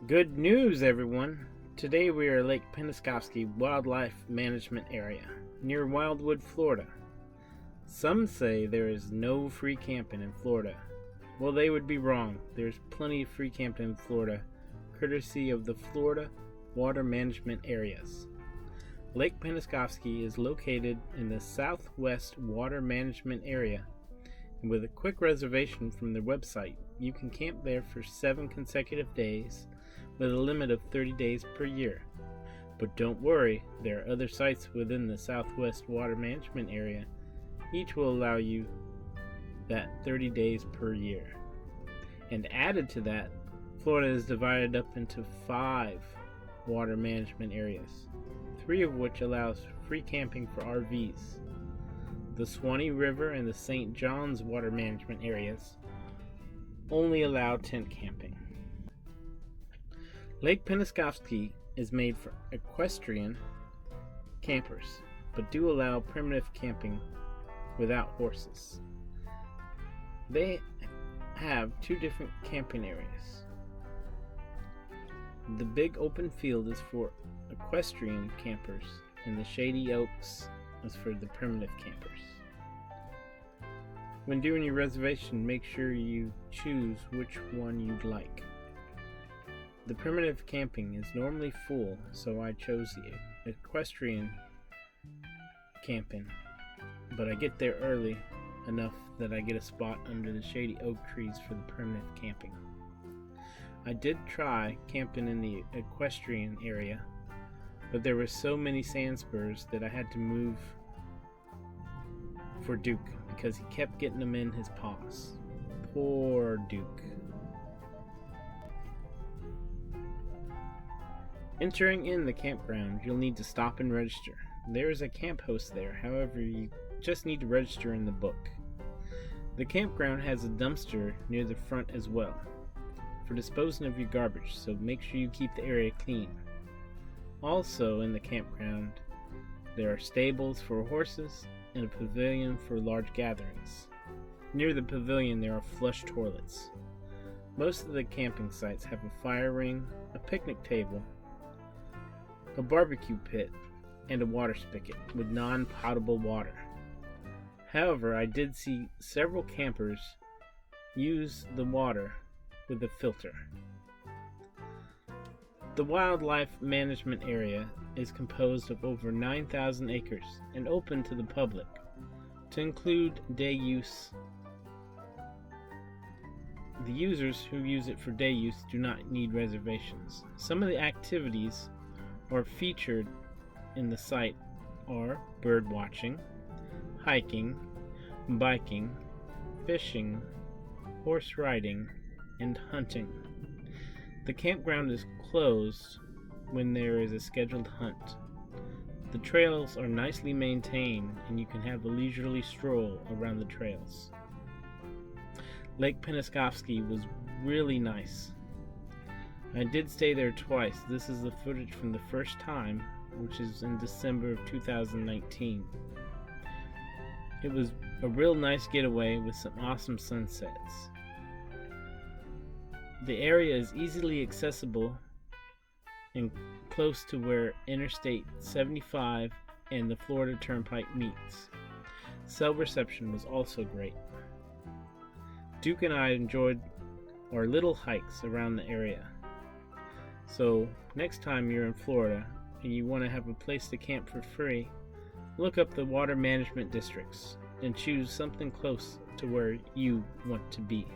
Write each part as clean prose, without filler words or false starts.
Good news, everyone! Today we are at Lake Panasoffkee Wildlife Management Area near Wildwood, Florida. Some say there is no free camping in Florida. Well, they would be wrong. There's plenty of free camping in Florida, courtesy of the Florida Water Management Areas. Lake Panasoffkee is located in the Southwest Water Management Area, and with a quick reservation from their website, you can camp there for 7 consecutive days with a limit of 30 days per year. But don't worry, there are other sites within the Southwest Water Management Area. Each will allow you that 30 days per year. And added to that, Florida is divided up into 5 water management areas, 3 of which allows free camping for RVs. The Swanee River and the St. Johns water management areas only allow tent camping. Lake Panasoffkee is made for equestrian campers, but do allow primitive camping without horses. They have 2 different camping areas. The big open field is for equestrian campers, and the shady oaks is for the primitive campers. When doing your reservation, make sure you choose which one you'd like. The primitive camping is normally full, so I chose the equestrian camping, but I get there early enough that I get a spot under the shady oak trees for the primitive camping. I did try camping in the equestrian area, but there were so many sand spurs that I had to move for Duke because he kept getting them in his paws. Poor Duke. Entering in the campground, you'll need to stop and register. There is a camp host there, however, you just need to register in the book. The campground has a dumpster near the front as well for disposing of your garbage, so make sure you keep the area clean. Also in the campground, there are stables for horses and a pavilion for large gatherings. Near the pavilion there are flush toilets. Most of the camping sites have a fire ring, a picnic table, a barbecue pit, and a water spigot with non-potable water. However, I did see several campers use the water with a filter. The Wildlife Management Area is composed of over 9,000 acres and open to the public, to include day use. The users who use it for day use do not need reservations. Some of the activities are featured in the site are bird watching, hiking, biking, fishing, horse riding, and hunting. The campground is closed when there is a scheduled hunt. The trails are nicely maintained and you can have a leisurely stroll around the trails. Lake Panasoffkee was really nice. I did stay there twice. This is the footage from the first time, which is in December of 2019. It was a real nice getaway with some awesome sunsets. The area is easily accessible and close to where Interstate 75 and the Florida Turnpike meets. Cell reception was also great. Duke and I enjoyed our little hikes around the area. So next time you're in Florida and you want to have a place to camp for free, look up the water management districts and choose something close to where you want to be.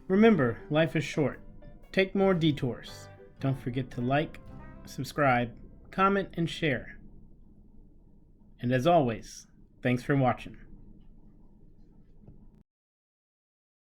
Remember, life is short. Take more detours. Don't forget to like, subscribe, comment, and share. And as always, thanks for watching.